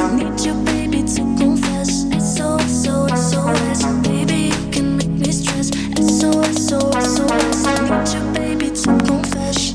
I need you, baby, to confess. SOS, baby, you can make me stress. SOS, I need you, baby, to confess.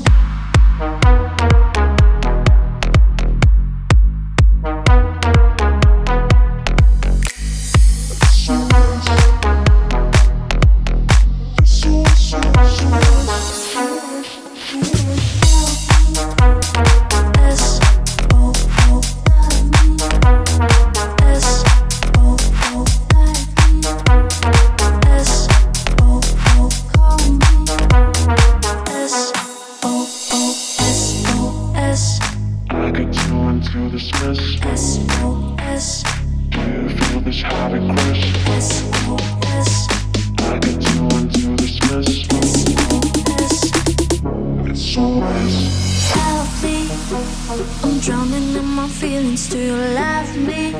I'm drowning in my feelings, do you love me?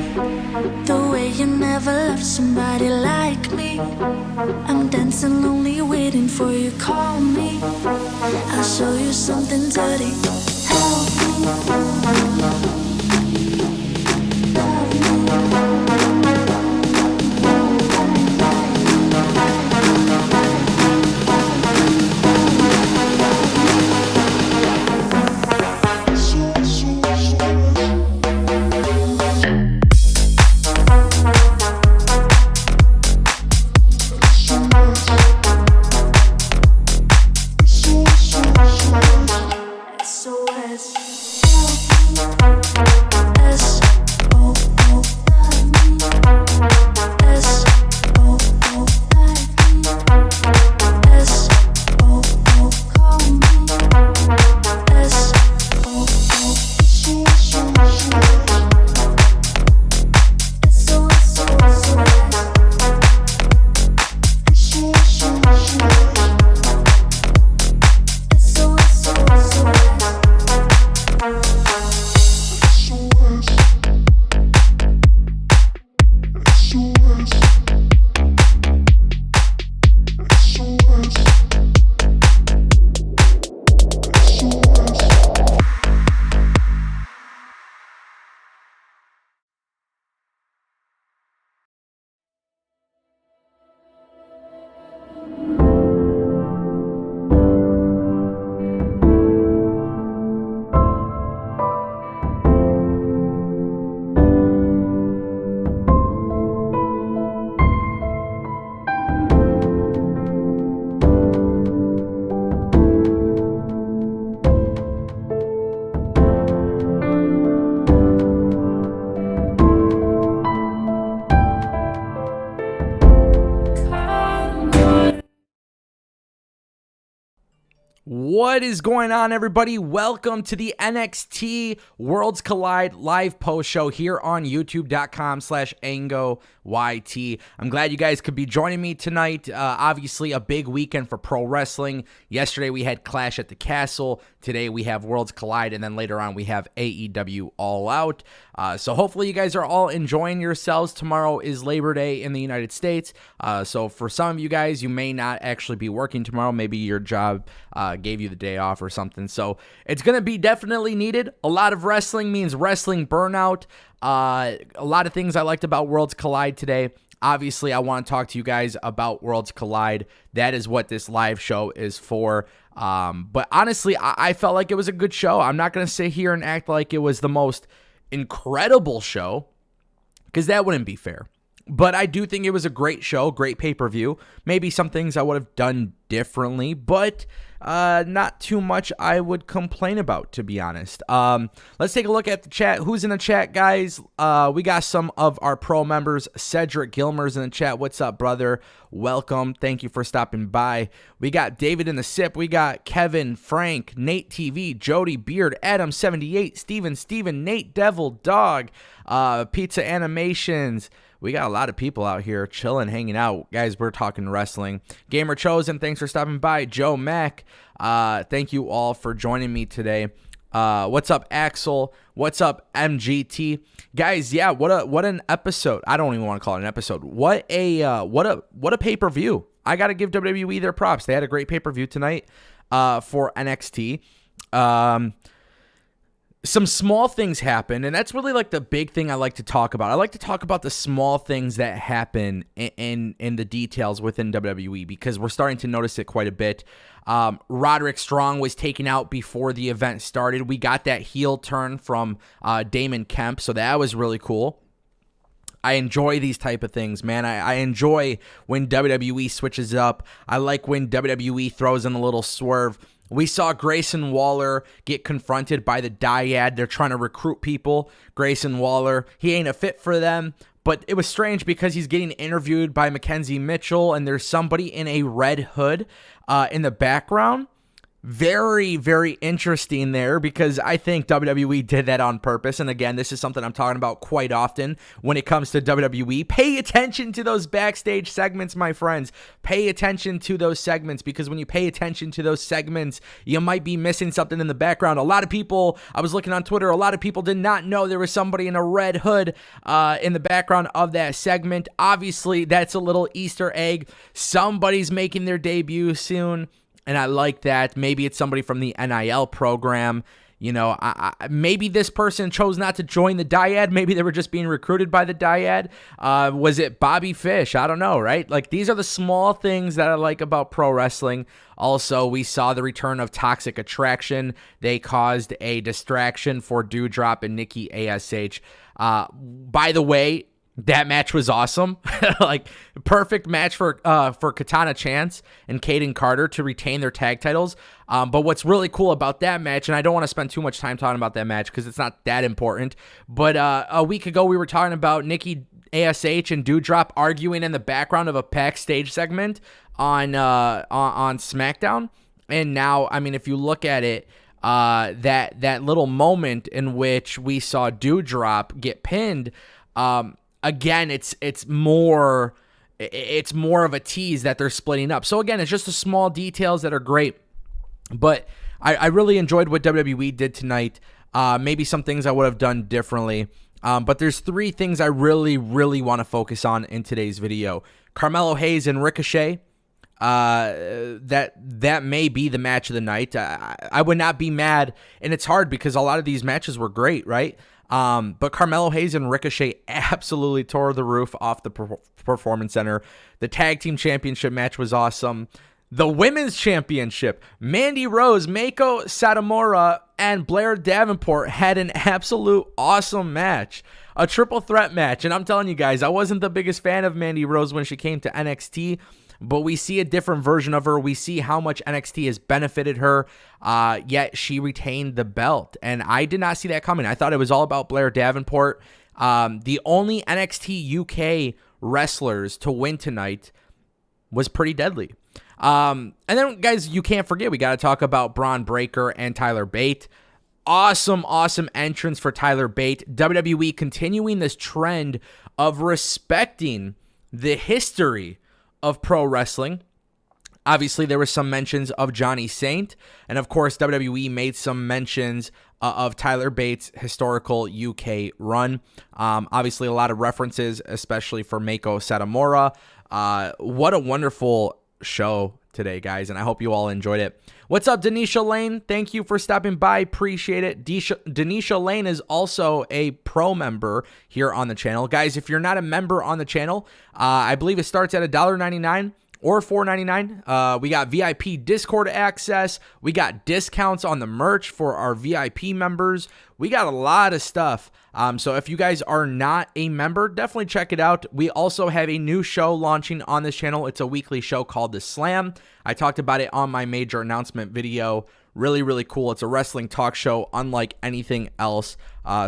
The way you never loved somebody like me. I'm dancing lonely, waiting for you, call me. I'll show you something dirty. Help me, love me. What is going on, everybody? Welcome to the NXT Worlds Collide live post show here on youtube.com/Ango YT. I'm glad you guys could be joining me tonight. Obviously, a big weekend for pro wrestling. Yesterday, we had Clash at the Castle. Today, we have Worlds Collide. And then later on, we have AEW All Out. So hopefully, you guys are all enjoying yourselves. Tomorrow is Labor Day in the United States. So for some of you guys, you may not actually be working tomorrow. Maybe your job gave you the day off or something. So it's going to be definitely needed. A lot of wrestling means wrestling burnout. A lot of things I liked about Worlds Collide today. Obviously, I want to talk to you guys about Worlds Collide. That is what this live show is for. But honestly, I felt like it was a good show. I'm not going to sit here and act like it was the most incredible show, because that wouldn't be fair. But I do think it was a great show, great pay-per-view. Maybe some things I would have done differently, but not too much I would complain about, to be honest. Let's take a look at the chat. Who's in the chat, guys? We got some of our pro members. Cedric Gilmer's in the chat. What's up, brother? Welcome. Thank you for stopping by. We got David in the SIP. We got Kevin, Frank, Nate TV, Jody Beard, Adam78, Steven, Nate Devil, Dog, Pizza Animations. We got a lot of people out here chilling, hanging out. Guys, we're talking wrestling. Gamer Chosen, thanks for stopping by. Joe Mack, thank you all for joining me today. What's up, Axel? What's up, MGT? Guys, yeah, what an episode. I don't even want to call it an episode. What a pay-per-view. I got to give WWE their props. They had a great pay-per-view tonight for NXT. some small things happen, and that's really like the big thing I like to talk about. I like to talk about the small things that happen in the details within WWE, because we're starting to notice it quite a bit. Roderick Strong was taken out before the event started. We got that heel turn from Damon Kemp, so that was really cool. I enjoy these type of things, man. I enjoy when WWE switches up. I like when WWE throws in a little swerve. We saw Grayson Waller get confronted by the Dyad. They're trying to recruit people. Grayson Waller, he ain't a fit for them. But it was strange because he's getting interviewed by Mackenzie Mitchell, and there's somebody in a red hood in the background. Very, very interesting there, because I think WWE did that on purpose. And again, this is something I'm talking about quite often when it comes to WWE. Pay attention to those backstage segments, my friends. Pay attention to those segments, because when you pay attention to those segments, you might be missing something in the background. A lot of people, I was looking on Twitter, a lot of people did not know there was somebody in a red hood in the background of that segment. Obviously, that's a little Easter egg. Somebody's making their debut soon, and I like that. Maybe it's somebody from the NIL program. You know, maybe this person chose not to join the Dyad. Maybe they were just being recruited by the Dyad. Was it Bobby Fish? I don't know, right? Like, these are the small things that I like about pro wrestling. Also, we saw the return of Toxic Attraction. They caused a distraction for Doudrop and Nikki ASH. By the way, that match was awesome. Like, perfect match for Katana Chance and Kaden Carter to retain their tag titles. But what's really cool about that match, and I don't want to spend too much time talking about that match because it's not that important, but a week ago we were talking about Nikki ASH and Doudrop arguing in the background of a backstage segment on SmackDown. And now, I mean, if you look at it, that little moment in which we saw Doudrop get pinned, again, it's more of a tease that they're splitting up. So again, it's just the small details that are great. But I really enjoyed what WWE did tonight. Maybe some things I would have done differently. But there's three things I really, really want to focus on in today's video. Carmelo Hayes and Ricochet. That may be the match of the night. I would not be mad, and it's hard because a lot of these matches were great, right? But Carmelo Hayes and Ricochet absolutely tore the roof off the Performance Center. The Tag Team Championship match was awesome. The Women's Championship, Mandy Rose, Meiko Satomura, and Blair Davenport had an absolute awesome match. A triple threat match. And I'm telling you guys, I wasn't the biggest fan of Mandy Rose when she came to NXT, but we see a different version of her. We see how much NXT has benefited her, yet she retained the belt. And I did not see that coming. I thought it was all about Blair Davenport. The only NXT UK wrestlers to win tonight was pretty deadly. And then, guys, you can't forget, we got to talk about Bron Breakker and Tyler Bate. Awesome entrance for Tyler Bate. WWE continuing this trend of respecting the history of pro wrestling. Obviously, there were some mentions of Johnny Saint, and of course, WWE made some mentions of Tyler Bates' historical UK run. Obviously, a lot of references, especially for Meiko Satomura. What a wonderful show today, guys, and I hope you all enjoyed it. What's up, Denisha Lane? Thank you for stopping by. Appreciate it. Denisha Lane is also a pro member here on the channel. Guys, if you're not a member on the channel, I believe it starts at $1.99 or $4.99. We got VIP Discord access. We got discounts on the merch for our VIP members. We got a lot of stuff. So if you guys are not a member, definitely check it out. We also have a new show launching on this channel. It's a weekly show called The Slam. I talked about it on my major announcement video. Really, really cool. It's a wrestling talk show unlike anything else.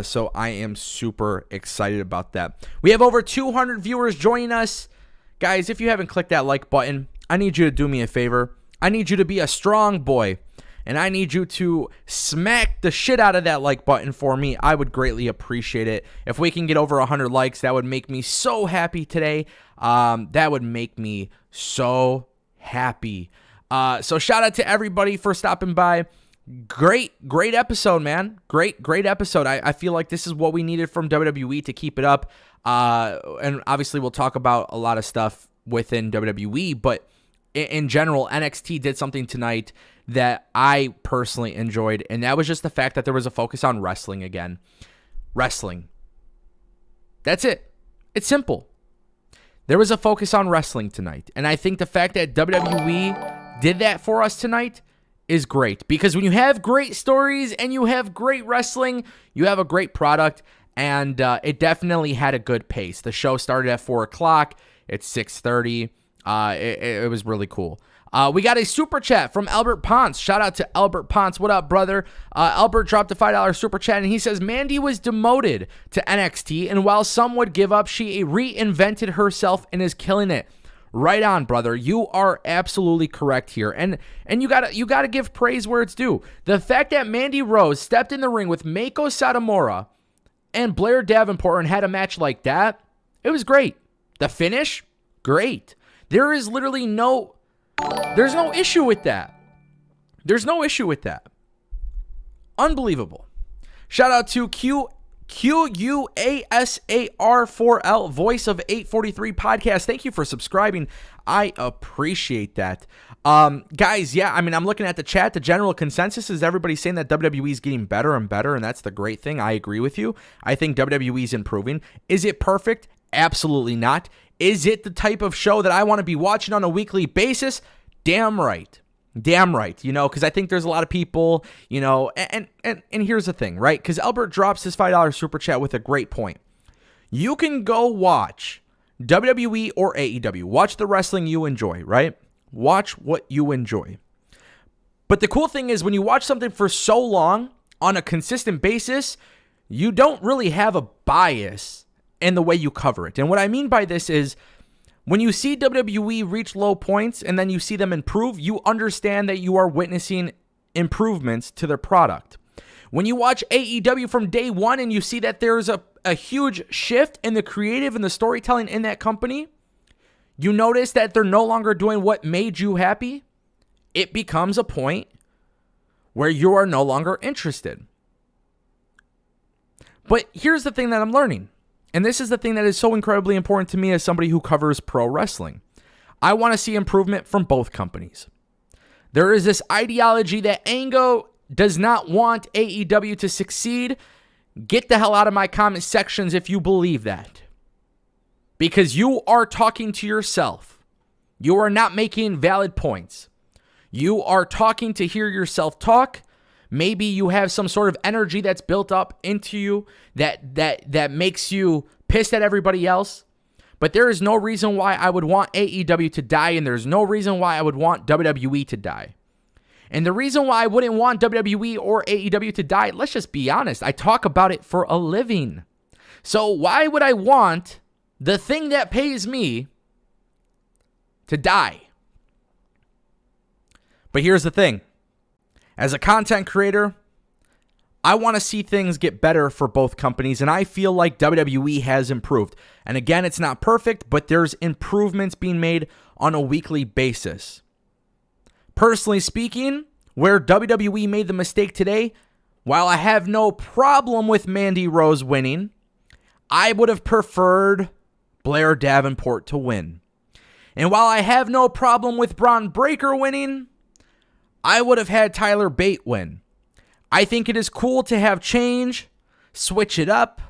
So I am super excited about that. We have over 200 viewers joining us. Guys, if you haven't clicked that like button, I need you to do me a favor. I need you to be a strong boy, and I need you to smack the shit out of that like button for me. I would greatly appreciate it. If we can get over 100 likes, that would make me so happy today. That would make me so happy. So shout out to everybody for stopping by. Great episode, man. Great episode. I feel like this is what we needed from WWE to keep it up. And obviously we'll talk about a lot of stuff within WWE, but in general, NXT did something tonight that I personally enjoyed, and that was just the fact that there was a focus on wrestling again. Wrestling. That's it. It's simple. There was a focus on wrestling tonight, and I think the fact that WWE did that for us tonight is great, because when you have great stories and you have great wrestling, you have a great product, and it definitely had a good pace. The show started at 4 o'clock. It's 6:30. It was really cool. We got a super chat from Albert Ponce. Shout out to Albert Ponce. What up, brother? Albert dropped a $5 super chat, and he says, Mandy was demoted to NXT, and while some would give up, she reinvented herself and is killing it. Right on, brother. You are absolutely correct here. And you gotta give praise where it's due. The fact that Mandy Rose stepped in the ring with Meiko Satomura and Blair Davenport and had a match like that, it was great. The finish, great. There's no issue with that. There's no issue with that. Unbelievable. Shout out to QUASAR4L, voice of 843 podcast. Thank you for subscribing. I appreciate that. Guys, yeah, I mean, I'm looking at the chat. The general consensus is everybody saying that WWE is getting better and better, and that's the great thing. I agree with you. I think WWE is improving. Is it perfect? Absolutely not. Is it the type of show that I want to be watching on a weekly basis? Damn right. Damn right. Because I think there's a lot of people, and here's the thing, right? Because Albert drops his $5 super chat with a great point. You can go watch WWE or AEW. Watch the wrestling you enjoy, right? Watch what you enjoy. But the cool thing is when you watch something for so long on a consistent basis, you don't really have a bias in the way you cover it. And what I mean by this is when you see WWE reach low points and then you see them improve, you understand that you are witnessing improvements to their product. When you watch AEW from day one and you see that there's a huge shift in the creative and the storytelling in that company, you notice that they're no longer doing what made you happy. It becomes a point where you are no longer interested. But here's the thing that I'm learning. And this is the thing that is so incredibly important to me as somebody who covers pro wrestling. I want to see improvement from both companies. There is this ideology that Ango does not want AEW to succeed. Get the hell out of my comment sections if you believe that. Because you are talking to yourself. You are not making valid points. You are talking to hear yourself talk. Maybe you have some sort of energy that's built up into you that makes you pissed at everybody else. But there is no reason why I would want AEW to die, and there's no reason why I would want WWE to die. And the reason why I wouldn't want WWE or AEW to die, let's just be honest, I talk about it for a living. So why would I want the thing that pays me to die? But here's the thing. As a content creator, I want to see things get better for both companies, and I feel like WWE has improved. And again, it's not perfect, but there's improvements being made on a weekly basis. Personally speaking, where WWE made the mistake today, while I have no problem with Mandy Rose winning, I would have preferred Blair Davenport to win. And while I have no problem with Bron Breakker winning, I would have had Tyler Bate win. I think it is cool to have change, switch it up.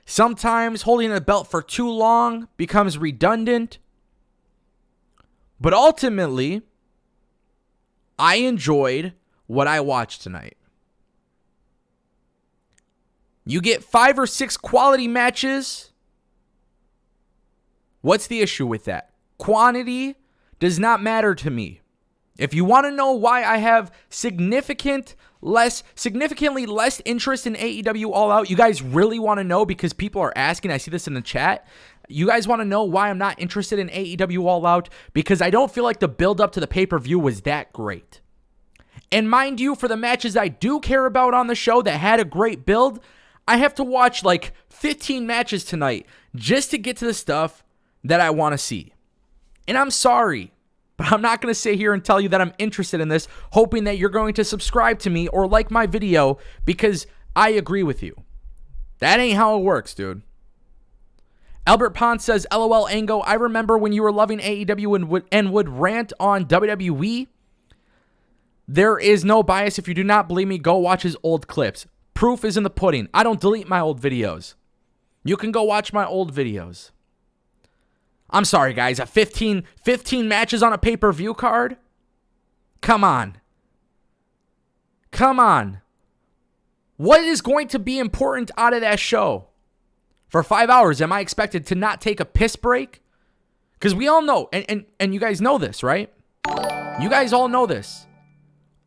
Sometimes holding a belt for too long becomes redundant. But ultimately, I enjoyed what I watched tonight. You get 5 or 6 quality matches. What's the issue with that? Quantity does not matter to me. If you want to know why I have significantly less interest in AEW All Out, you guys really want to know because people are asking. I see this in the chat. You guys want to know why I'm not interested in AEW All Out? Because I don't feel like the build up to the pay-per-view was that great. And mind you, for the matches I do care about on the show that had a great build, I have to watch like 15 matches tonight just to get to the stuff that I want to see. And I'm sorry, but I'm not going to sit here and tell you that I'm interested in this, hoping that you're going to subscribe to me or like my video because I agree with you. That ain't how it works, dude. Albert Ponce says, LOL Ango, I remember when you were loving AEW and would rant on WWE. There is no bias. If you do not believe me, go watch his old clips. Proof is in the pudding. I don't delete my old videos. You can go watch my old videos. I'm sorry, guys. 15 matches on a pay-per-view card? Come on. Come on. What is going to be important out of that show? For 5 hours, am I expected to not take a piss break? Because we all know, and you guys know this, right? You guys all know this.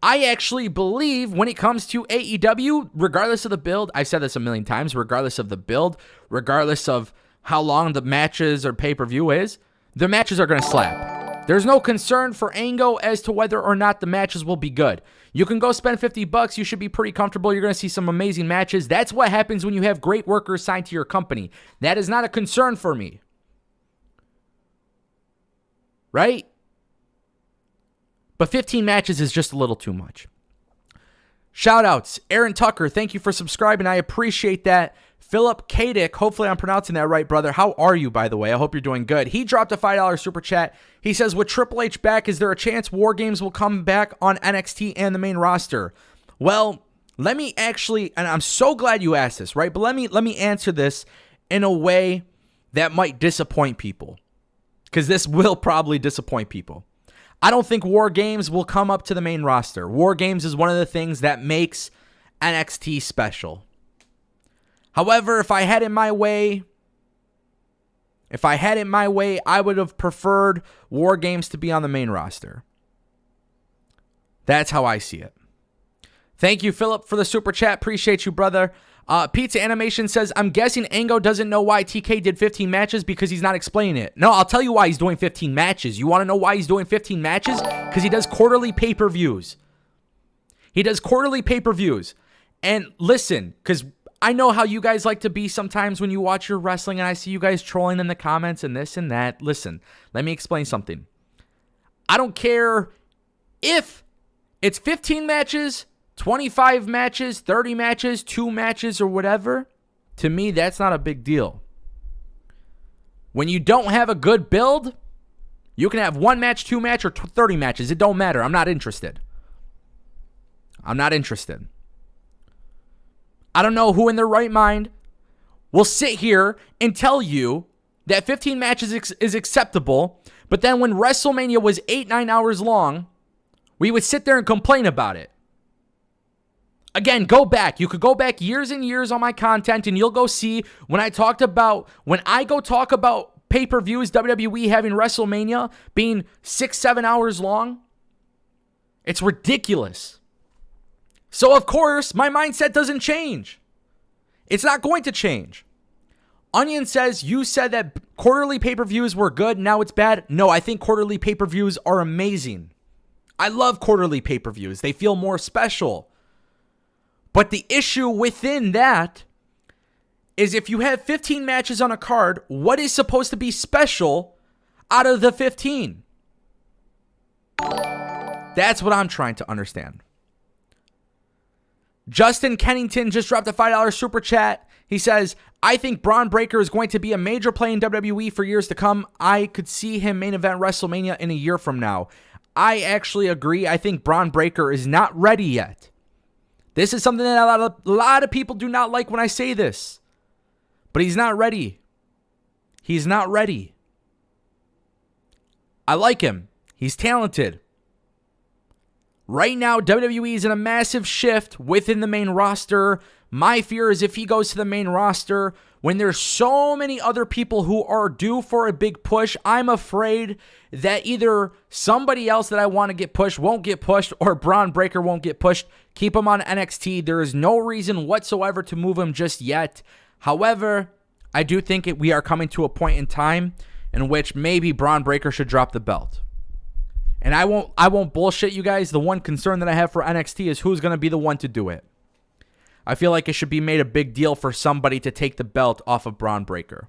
I actually believe when it comes to AEW, regardless of the build, I've said this a million times, regardless of the build, regardless of how long the matches or pay-per-view is, the matches are going to slap. There's no concern for Ango as to whether or not the matches will be good. You can go spend $50. You should be pretty comfortable. You're going to see some amazing matches. That's what happens when you have great workers signed to your company. That is not a concern for me. Right? But 15 matches is just a little too much. Shoutouts. Aaron Tucker, thank you for subscribing. I appreciate that. Philip Kadick, hopefully I'm pronouncing that right, brother. How are you, by the way? I hope you're doing good. He dropped a $5 super chat. He says, with Triple H back, is there a chance War Games will come back on NXT and the main roster? Well, let me actually, and I'm so glad you asked this, right? But let me answer this in a way that might disappoint people, because this will probably disappoint people. I don't think War Games will come up to the main roster. War Games is one of the things that makes NXT special. However, if I had it my way, I would have preferred War Games to be on the main roster. That's how I see it. Thank you, Philip, for the super chat. Appreciate you, brother. Pizza Animation says, I'm guessing Ango doesn't know why TK did 15 matches because he's not explaining it. No, I'll tell you why he's doing 15 matches. You want to know why he's doing 15 matches? Because he does quarterly pay-per-views. He does quarterly pay-per-views. And listen, because I know how you guys like to be sometimes when you watch your wrestling and I see you guys trolling in the comments and this and that. Listen, let me explain something. I don't care if it's 15 matches, 25 matches, 30 matches, 2 matches, or whatever. To me, that's not a big deal. When you don't have a good build, you can have 1 match, 2 match, or 30 matches. It don't matter. I'm not interested. I don't know who in their right mind will sit here and tell you that 15 matches is acceptable, but then when WrestleMania was 8-9 hours long, we would sit there and complain about it. Again, go back. You could go back years and years on my content and you'll go see when I talk about pay-per-views, WWE having WrestleMania being 6-7 hours long. It's ridiculous. So, of course, my mindset doesn't change. It's not going to change. Onion says, you said that quarterly pay-per-views were good, now it's bad. No, I think quarterly pay-per-views are amazing. I love quarterly pay-per-views. They feel more special. But the issue within that is if you have 15 matches on a card, what is supposed to be special out of the 15? That's what I'm trying to understand. Justin Kennington just dropped a $5 super chat. He says, I think Bron Breakker is going to be a major play in WWE for years to come. I could see him main event WrestleMania in a year from now. I actually agree. I think Bron Breakker is not ready yet. This is something that a lot of people do not like when I say this. But he's not ready. He's not ready. I like him. He's talented. Right now, WWE is in a massive shift within the main roster. My fear is if he goes to the main roster, when there's so many other people who are due for a big push, I'm afraid that either somebody else that I want to get pushed won't get pushed or Bron Breakker won't get pushed. Keep him on NXT. There is no reason whatsoever to move him just yet. However, I do think we are coming to a point in time in which maybe Bron Breakker should drop the belt. And I won't bullshit you guys. The one concern that I have for NXT is who's going to be the one to do it. I feel like it should be made a big deal for somebody to take the belt off of Bron Breakker.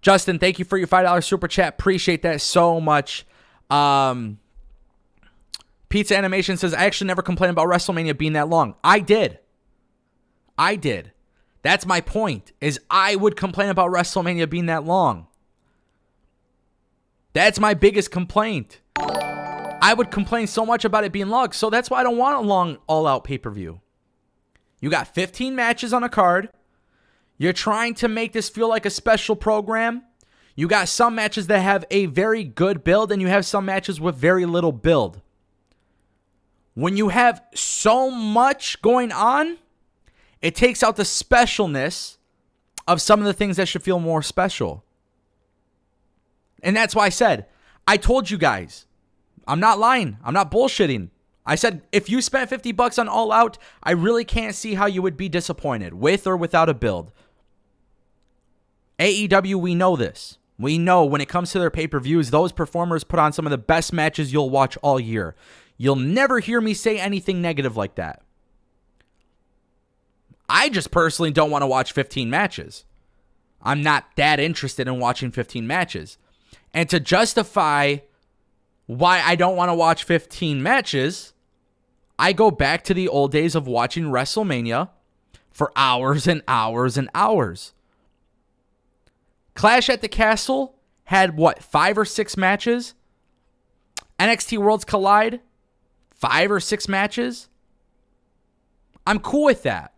Justin, thank you for your $5 super chat. Appreciate that so much. Pizza Animation says, I actually never complained about WrestleMania being that long. I did. That's my point, is I would complain about WrestleMania being that long. That's my biggest complaint. I would complain so much about it being long. So that's why I don't want a long all-out pay-per-view. You got 15 matches on a card. You're trying to make this feel like a special program. You got some matches that have a very good build, and you have some matches with very little build. When you have so much going on, it takes out the specialness of some of the things that should feel more special. And that's why I told you guys, I'm not lying. I'm not bullshitting. I said, if you spent $50 on All Out, I really can't see how you would be disappointed with or without a build. AEW, we know this. We know when it comes to their pay-per-views, those performers put on some of the best matches you'll watch all year. You'll never hear me say anything negative like that. I just personally don't want to watch 15 matches. I'm not that interested in watching 15 matches. And to justify why I don't want to watch 15 matches, I go back to the old days of watching WrestleMania for hours and hours and hours. Clash at the Castle had, 5 or 6 matches? NXT Worlds Collide, 5 or 6 matches? I'm cool with that.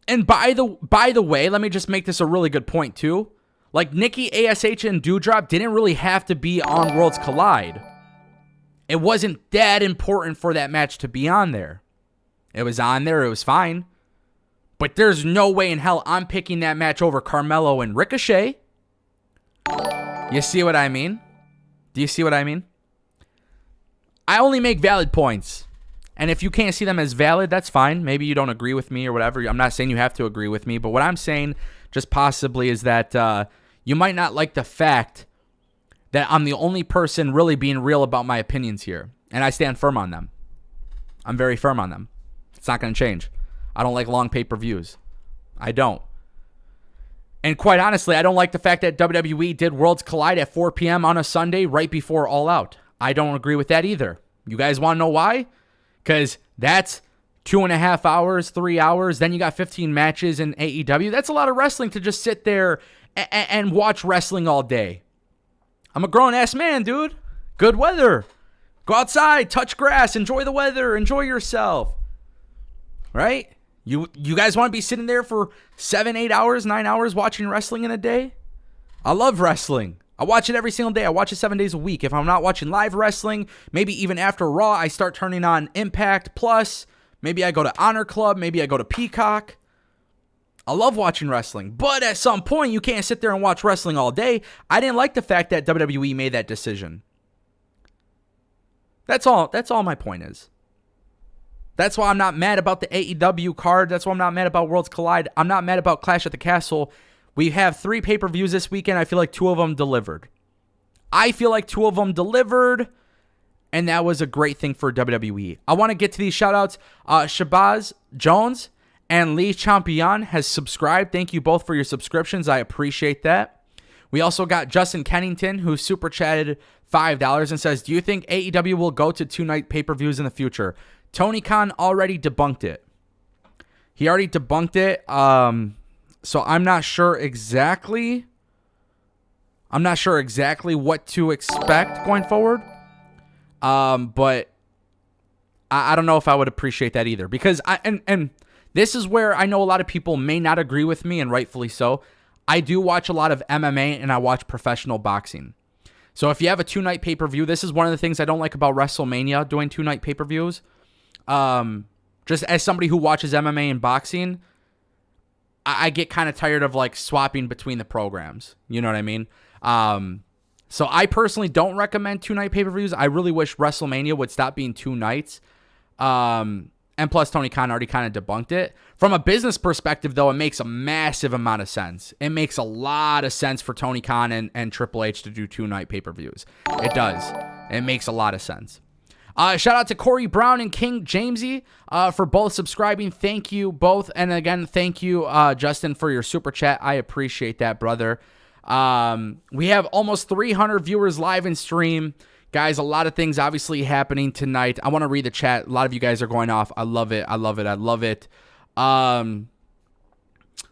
And by the way, let me just make this a really good point too. Like, Nikki ASH and Doudrop didn't really have to be on Worlds Collide. It wasn't that important for that match to be on there. It was on there, it was fine. But there's no way in hell I'm picking that match over Carmelo and Ricochet. You see what I mean? Do you see what I mean? I only make valid points. And if you can't see them as valid, that's fine. Maybe you don't agree with me or whatever. I'm not saying you have to agree with me. But what I'm saying just possibly is that you might not like the fact that I'm the only person really being real about my opinions here. And I stand firm on them. I'm very firm on them. It's not going to change. I don't like long pay-per-views. I don't. And quite honestly, I don't like the fact that WWE did Worlds Collide at 4 p.m. on a Sunday right before All Out. I don't agree with that either. You guys want to know why? Because that's 2.5 hours, 3 hours. Then you got 15 matches in AEW. That's a lot of wrestling to just sit there and watch wrestling all day. I'm a grown-ass man, dude. Good weather. Go outside, touch grass, enjoy the weather, enjoy yourself. Right? You guys want to be sitting there for 7, 8 hours, 9 hours watching wrestling in a day? I love wrestling. I watch it every single day. I watch it 7 days a week. If I'm not watching live wrestling, maybe even after Raw, I start turning on Impact Plus. Maybe I go to Honor Club. Maybe I go to Peacock. I love watching wrestling. But at some point, you can't sit there and watch wrestling all day. I didn't like the fact that WWE made that decision. That's all my point is. That's why I'm not mad about the AEW card. That's why I'm not mad about Worlds Collide. I'm not mad about Clash at the Castle. We have 3 pay-per-views this weekend. I feel like 2 of them delivered. And that was a great thing for WWE. I want to get to these shout-outs. Shabazz Jones and Lee Champion has subscribed. Thank you both for your subscriptions. I appreciate that. We also got Justin Kennington, who super chatted $5 and says, do you think AEW will go to 2-night pay-per-views in the future? Tony Khan already debunked it. He already debunked it. So I'm not sure exactly what to expect going forward. But I don't know if I would appreciate that either, because and this is where I know a lot of people may not agree with me, and rightfully so. I do watch a lot of MMA and I watch professional boxing. So if you have a 2-night pay-per-view, this is one of the things I don't like about WrestleMania doing 2-night pay-per-views. Just as somebody who watches MMA and boxing, I get kind of tired of like swapping between the programs. You know what I mean? So I personally don't recommend 2-night pay-per-views. I really wish WrestleMania would stop being 2 nights. And plus, Tony Khan already kind of debunked it. From a business perspective, though, it makes a massive amount of sense. It makes a lot of sense for Tony Khan and Triple H to do 2-night pay-per-views. It does. It makes a lot of sense. Shout out to Corey Brown and King Jamesy for both subscribing. Thank you both. And again, thank you, Justin, for your super chat. I appreciate that, brother. We have almost 300 viewers live in stream. Guys, a lot of things obviously happening tonight. I want to read the chat. A lot of you guys are going off. I love it. I love it. I love it.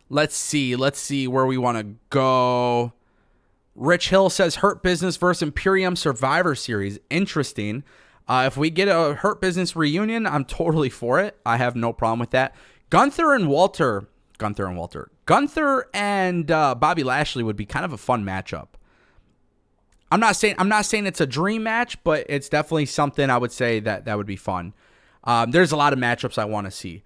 Let's see where we want to go. Rich Hill says Hurt Business versus Imperium Survivor Series. Interesting. If we get a Hurt Business reunion, I'm totally for it. I have no problem with that. Gunther and Bobby Lashley would be kind of a fun matchup. I'm not saying it's a dream match, but it's definitely something I would say that would be fun. There's a lot of matchups I want to see.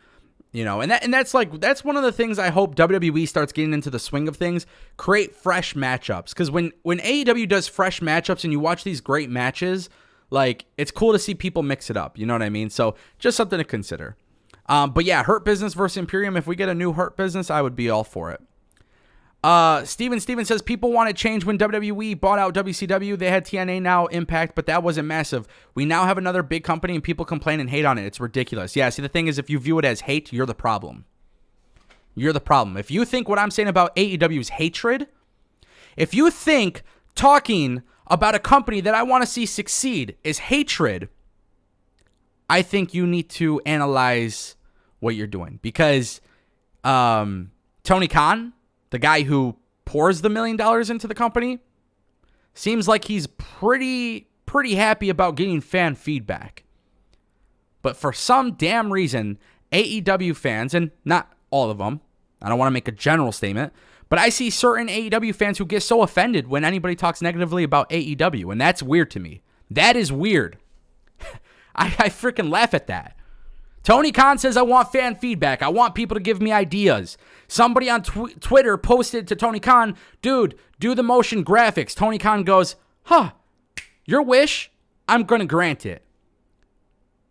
And that's one of the things I hope WWE starts getting into the swing of things. Create fresh matchups, because when AEW does fresh matchups and you watch these great matches, like, it's cool to see people mix it up. You know what I mean? So just something to consider. But yeah, Hurt Business versus Imperium. If we get a new Hurt Business, I would be all for it. Steven says people want to change when WWE bought out WCW. They had TNA, now Impact, but that wasn't massive. We now have another big company and people complain and hate on it. It's ridiculous. Yeah, see, the thing is, if you view it as hate, you're the problem. You're the problem. If you think what I'm saying about AEW is hatred, if you think talking about a company that I want to see succeed is hatred, I think you need to analyze what you're doing. Because Tony Khan, the guy who pours the $1 million into the company, seems like he's pretty happy about getting fan feedback. But for some damn reason, AEW fans, and not all of them, I don't want to make a general statement, but I see certain AEW fans who get so offended when anybody talks negatively about AEW, and that's weird to me. That is weird. I freaking laugh at that. Tony Khan says, I want fan feedback. I want people to give me ideas. Somebody on Twitter posted to Tony Khan, dude, do the motion graphics. Tony Khan goes, your wish, I'm going to grant it.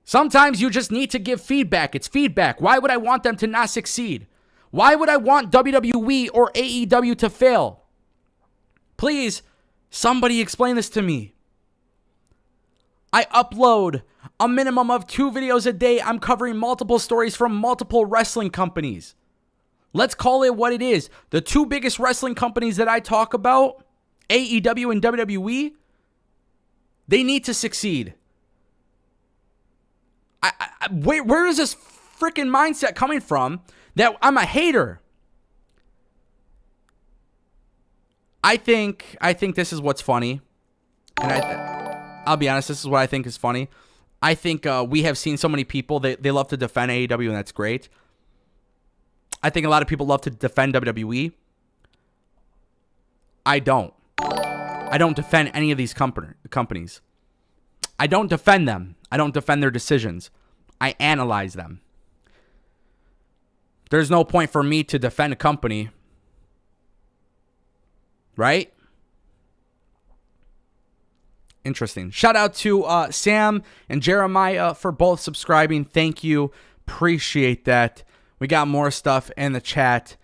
Sometimes you just need to give feedback. It's feedback. Why would I want them to not succeed? Why would I want WWE or AEW to fail? Please, somebody explain this to me. I upload a minimum of 2 videos a day. I'm covering multiple stories from multiple wrestling companies. Let's call it what it is. The 2 biggest wrestling companies that I talk about, AEW and WWE, they need to succeed. Where is this freaking mindset coming from that I'm a hater? I think this is what's funny. And I'll be honest, this is what I think is funny. I think we have seen so many people, they love to defend AEW, and that's great. I think a lot of people love to defend WWE. I don't. I don't defend any of these companies. I don't defend them. I don't defend their decisions. I analyze them. There's no point for me to defend a company. Right? Interesting. Shout out to Sam and Jeremiah for both subscribing. Thank you. Appreciate that. We got more stuff in the chat.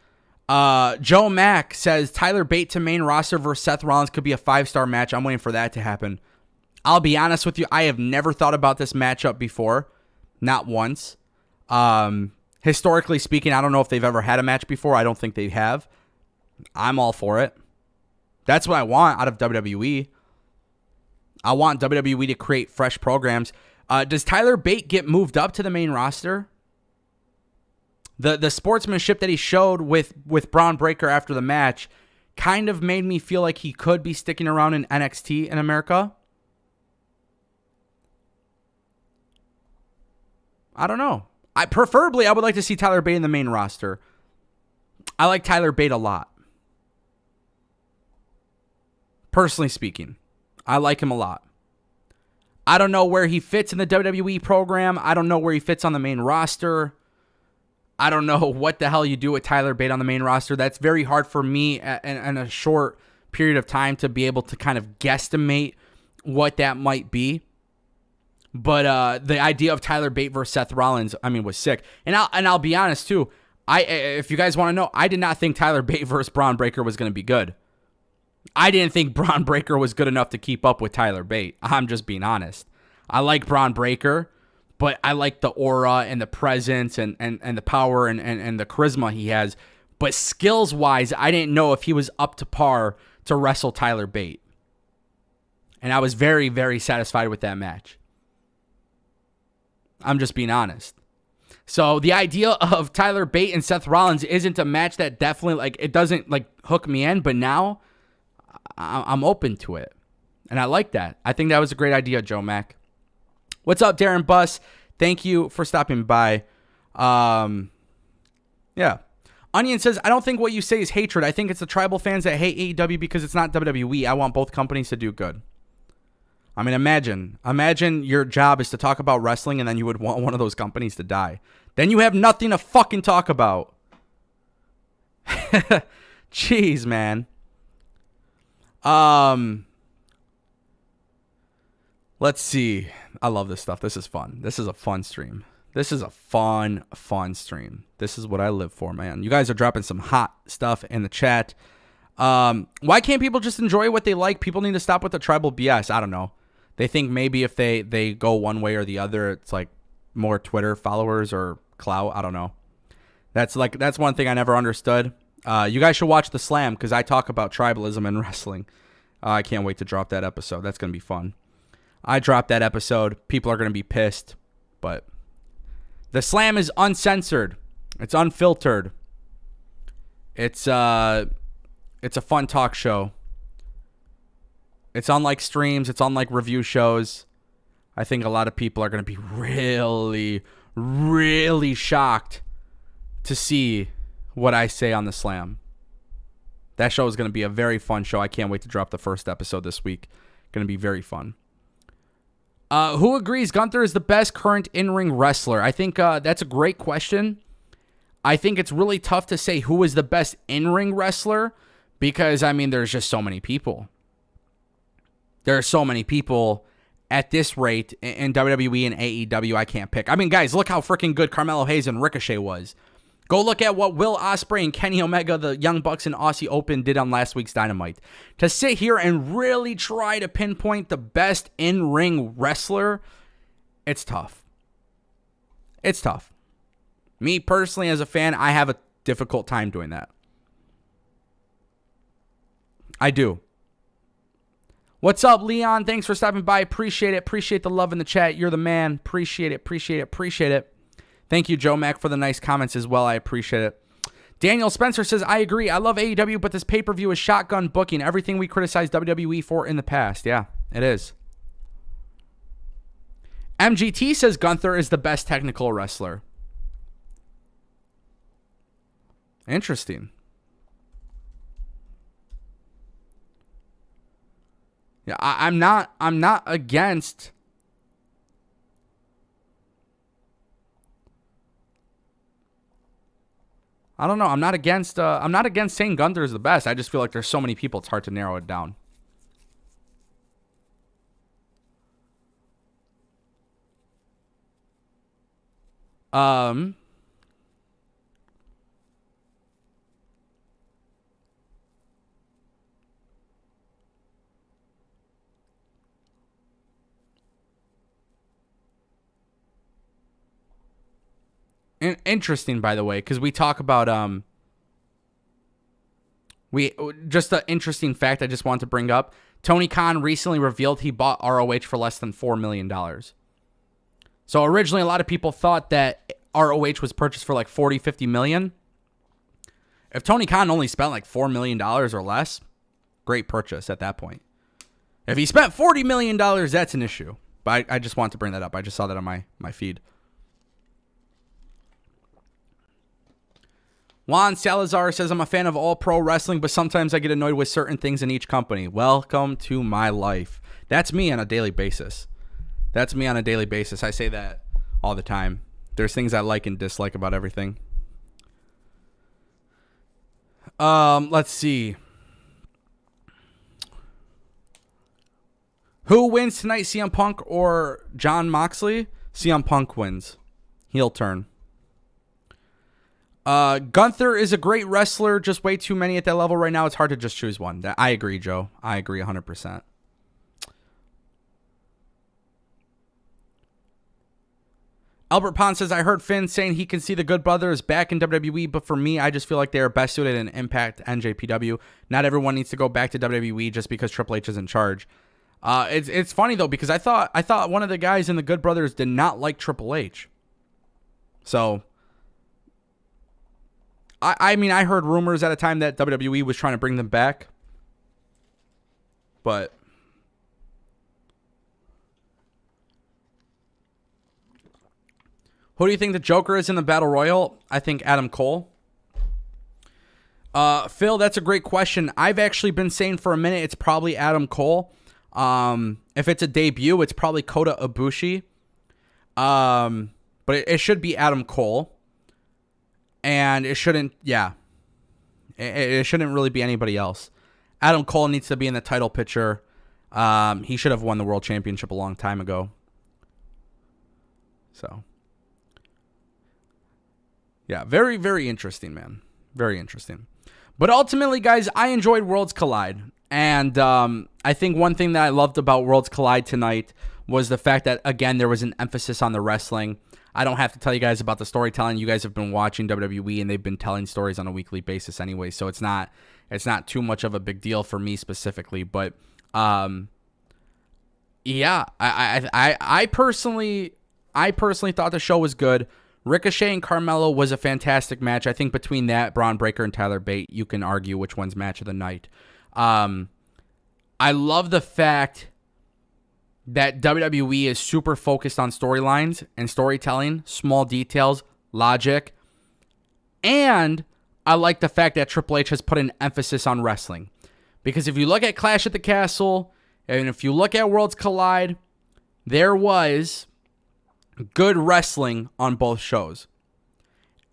Joe Mack says Tyler Bate to main roster versus Seth Rollins could be a 5-star match. I'm waiting for that to happen. I'll be honest with you. I have never thought about this matchup before. Not once. Historically speaking, I don't know if they've ever had a match before. I don't think they have. I'm all for it. That's what I want out of WWE. I want WWE to create fresh programs. Does Tyler Bate get moved up to the main roster? The sportsmanship that he showed with Bron Breakker after the match kind of made me feel like he could be sticking around in NXT in America. I don't know. I would like to see Tyler Bate in the main roster. I like Tyler Bate a lot. Personally speaking, I like him a lot. I don't know where he fits in the WWE program. I don't know where he fits on the main roster. I don't know what the hell you do with Tyler Bate on the main roster. That's very hard for me in a short period of time to be able to kind of guesstimate what that might be. But the idea of Tyler Bate versus Seth Rollins, was sick. And I'll be honest too. If you guys want to know, I did not think Tyler Bate versus Bron Breakker was going to be good. I didn't think Bron Breakker was good enough to keep up with Tyler Bate. I'm just being honest. I like Bron Breakker, but I like the aura and the presence and the power and the charisma he has. But skills-wise, I didn't know if he was up to par to wrestle Tyler Bate. And I was very, very satisfied with that match. I'm just being honest. So the idea of Tyler Bate and Seth Rollins isn't a match that definitely, it doesn't, hook me in. But now, I'm open to it. And I like that. I think that was a great idea, Joe Mack. What's up, Darren Buss? Thank you for stopping by. Yeah. Onion says, I don't think what you say is hatred. I think it's the tribal fans that hate AEW because it's not WWE. I want both companies to do good. I mean, imagine your job is to talk about wrestling and then you would want one of those companies to die. Then you have nothing to fucking talk about. Jeez, man. Let's see. I love this stuff. This is fun. This is a fun stream. This is a fun stream. This is what I live for, man. You guys are dropping some hot stuff in the chat. Why can't people just enjoy what they like? People need to stop with the tribal BS. I don't know. They think maybe if they go one way or the other, it's like more Twitter followers or clout. I don't know. That's one thing I never understood. You guys should watch The Slam because I talk about tribalism in wrestling. I can't wait to drop that episode. That's going to be fun. I dropped that episode. People are going to be pissed, but The Slam is uncensored. It's unfiltered. It's a fun talk show. It's unlike streams. It's unlike review shows. I think a lot of people are going to be really, really shocked to see what I say on The Slam. That show is going to be a very fun show. I can't wait to drop the first episode this week. Going to be very fun. Who agrees Gunther is the best current in-ring wrestler? I think that's a great question. I think it's really tough to say who is the best in-ring wrestler because, I mean, there's just so many people. There are so many people at this rate in WWE and AEW I can't pick. I mean, guys, look how freaking good Carmelo Hayes and Ricochet was. Go look at what Will Ospreay and Kenny Omega, the Young Bucks and Aussie Open did on last week's Dynamite. To sit here and really try to pinpoint the best in-ring wrestler, it's tough. It's tough. Me personally, as a fan, I have a difficult time doing that. I do. What's up, Leon? Thanks for stopping by. Appreciate it. Appreciate the love in the chat. You're the man. Appreciate it. Appreciate it. Appreciate it. Thank you, Joe Mack, for the nice comments as well. I appreciate it. Daniel Spencer says, I agree. I love AEW, but this pay-per-view is shotgun booking. Everything we criticized WWE for in the past. Yeah, it is. MGT says Gunther is the best technical wrestler. Interesting. Yeah, I'm not against. I don't know. I'm not against saying Gunther is the best. I just feel like there's so many people, it's hard to narrow it down. Interesting, by the way, because we talk about just an interesting fact I just want to bring up. Tony Khan recently revealed he bought ROH for less than $4 million. So originally, a lot of people thought that ROH was purchased for like 40, 50 million. If Tony Khan only spent like $4 million or less, great purchase at that point. If he spent $40 million, that's an issue. But I just want to bring that up. I just saw that on my feed. Juan Salazar says, I'm a fan of all pro wrestling, but sometimes I get annoyed with certain things in each company. Welcome to my life. That's me on a daily basis. That's me on a daily basis. I say that all the time. There's things I like and dislike about everything. Let's see. Who wins tonight, CM Punk or Jon Moxley? CM Punk wins. Heel turn. Gunther is a great wrestler, just way too many at that level right now. It's hard to just choose one. I agree, Joe. I agree 100%. Albert Pond says, I heard Finn saying he can see the Good Brothers back in WWE, but for me, I just feel like they are best suited in Impact and JPW. Not everyone needs to go back to WWE just because Triple H is in charge. It's funny, though, because I thought one of the guys in the Good Brothers did not like Triple H. So I mean, I heard rumors at a time that WWE was trying to bring them back. But who do you think the Joker is in the Battle Royal? I think Adam Cole. Phil, that's a great question. I've actually been saying for a minute it's probably Adam Cole. If it's a debut, it's probably Kota Ibushi. But it should be Adam Cole. And it shouldn't, it shouldn't really be anybody else. Adam Cole needs to be in the title picture. He should have won the World Championship a long time ago. So, yeah, very, very interesting, man. Very interesting. But ultimately, guys, I enjoyed Worlds Collide. And I think one thing that I loved about Worlds Collide tonight was the fact that, again, there was an emphasis on the wrestling. I don't have to tell you guys about the storytelling. You guys have been watching WWE, and they've been telling stories on a weekly basis anyway, so it's not too much of a big deal for me specifically. But yeah, I personally thought the show was good. Ricochet and Carmelo was a fantastic match. I think between that, Bron Breakker and Tyler Bate, you can argue which one's match of the night. I love the fact that WWE is super focused on storylines and storytelling, small details, logic. And I like the fact that Triple H has put an emphasis on wrestling. Because if you look at Clash at the Castle, and if you look at Worlds Collide, there was good wrestling on both shows.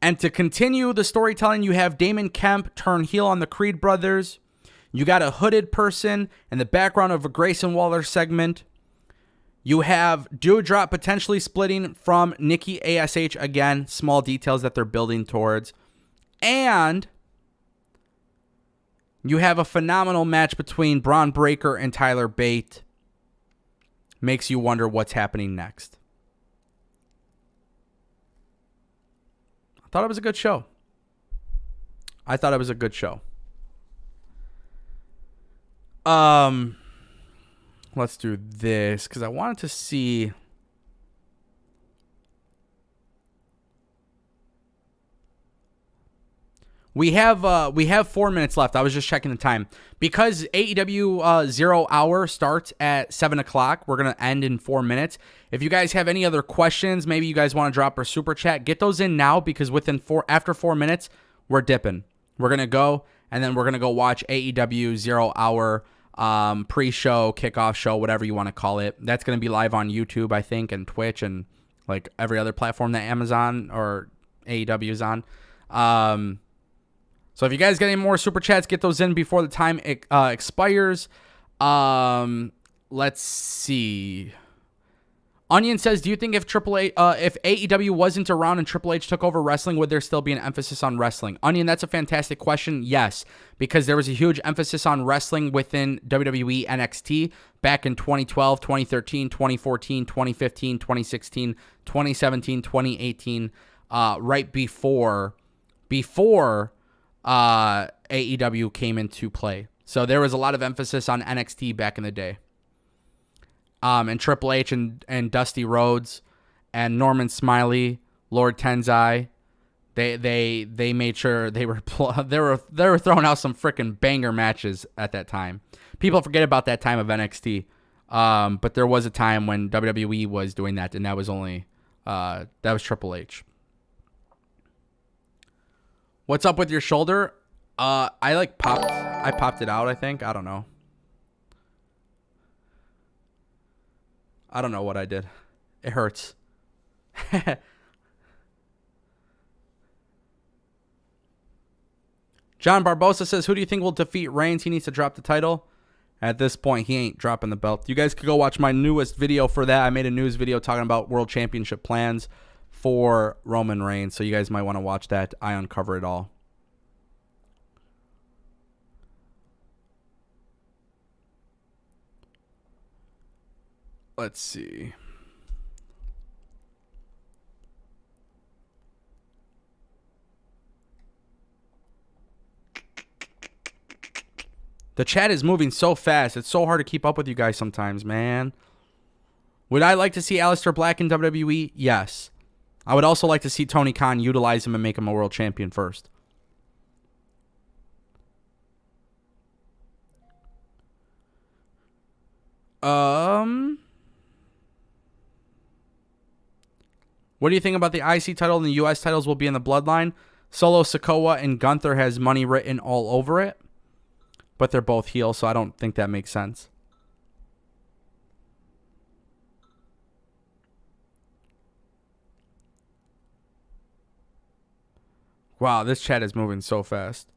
And to continue the storytelling, you have Damon Kemp turn heel on the Creed brothers. You got a hooded person in the background of a Grayson Waller segment. You have Doudrop potentially splitting from Nikki ASH. Again, small details that they're building towards. And you have a phenomenal match between Bron Breakker and Tyler Bate. Makes you wonder what's happening next. I thought it was a good show. Let's do this because I wanted to see. We have 4 minutes left. I was just checking the time because AEW 0 Hour starts at 7 o'clock. We're gonna end in 4 minutes. If you guys have any other questions, maybe you guys want to drop a super chat. Get those in now because after 4 minutes, we're dipping. We're gonna go and then we're gonna go watch AEW 0 Hour. Pre-show, kickoff show, whatever you want to call it. That's going to be live on YouTube, I think, and Twitch, and like every other platform that Amazon or AEW is on. So if you guys get any more super chats, get those in before the time expires. Let's see. Onion says, do you think if AEW wasn't around and Triple H took over wrestling, would there still be an emphasis on wrestling? Onion, that's a fantastic question. Yes, because there was a huge emphasis on wrestling within WWE NXT back in 2012, 2013, 2014, 2015, 2016, 2017, 2018, right before AEW came into play. So there was a lot of emphasis on NXT back in the day. And Triple H and Dusty Rhodes and Norman Smiley, Lord Tenzai, they made sure they were throwing out some freaking banger matches at that time. People forget about that time of NXT, but there was a time when WWE was doing that, and that was Triple H. What's up with your shoulder? I popped it out. I think I don't know. I don't know what I did. It hurts. John Barbosa says, who do you think will defeat Reigns? He needs to drop the title. At this point, he ain't dropping the belt. You guys could go watch my newest video for that. I made a news video talking about World Championship plans for Roman Reigns. So you guys might want to watch that. I uncover it all. Let's see. The chat is moving so fast. It's so hard to keep up with you guys sometimes, man. Would I like to see Aleister Black in WWE? Yes. I would also like to see Tony Khan utilize him and make him a world champion first. What do you think about the IC title and the US titles will be in the Bloodline? Solo Sikoa and Gunther has money written all over it, but they're both heel, so I don't think that makes sense. Wow, this chat is moving so fast.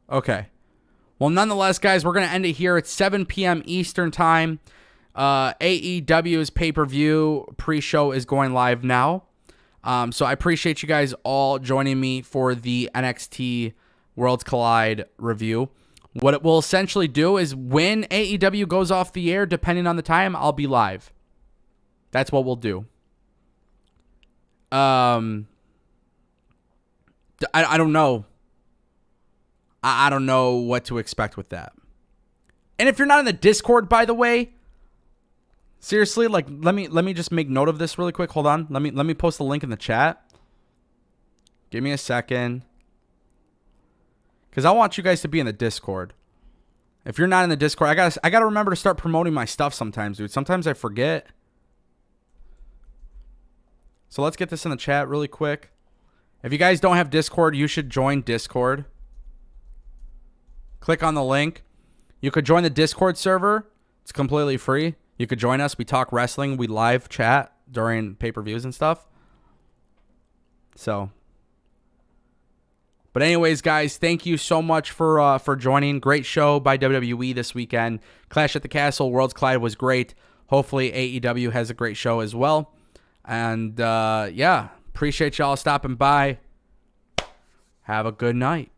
Okay. Well, nonetheless, guys, we're going to end it here at 7 p.m. Eastern Time. AEW's pay-per-view pre-show is going live now. So I appreciate you guys all joining me for the NXT Worlds Collide review. What it will essentially do is when AEW goes off the air, depending on the time, I'll be live. That's what we'll do. I don't know. I don't know what to expect with that. And if you're not in the Discord, by the way, seriously, like let me just make note of this really quick. Hold on. Let me post the link in the chat. Give me a second. Cuz I want you guys to be in the Discord. If you're not in the Discord, I got to remember to start promoting my stuff sometimes, dude. Sometimes I forget. So let's get this in the chat really quick. If you guys don't have Discord, you should join Discord. Click on the link. You could join the Discord server. It's completely free. You could join us. We talk wrestling. We live chat during pay-per-views and stuff. So, but anyways, guys, thank you so much for joining. Great show by WWE this weekend. Clash at the Castle, Worlds Collide was great. Hopefully AEW has a great show as well. And yeah, appreciate y'all stopping by. Have a good night.